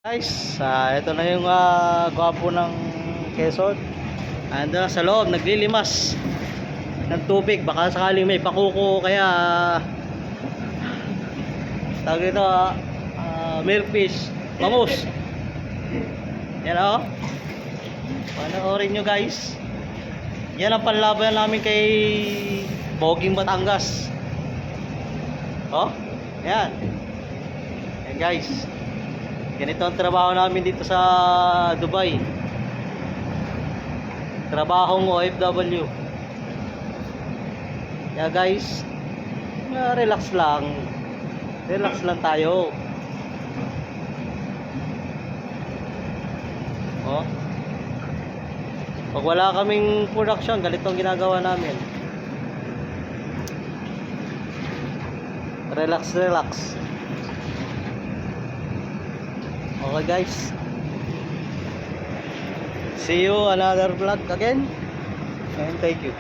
Guys, ito na yung gwapo ng Quezon. Ando na sa loob, naglilimas ng tubig. Baka sakaling may pakuko, kaya tawag ito, milkfish, bangus. Yan o. Panoorin nyo guys. Yan ang panlaban namin kay Boging Batangas. Oh, yan. Yan guys. Ganito ang trabaho namin dito sa Dubai. Trabahong OFW. Kaya guys, relax lang. Relax lang tayo. Oh. Pag wala kaming production, ganito ang ginagawa namin. Relax, relax. Okay guys, see you another vlog again, and thank you.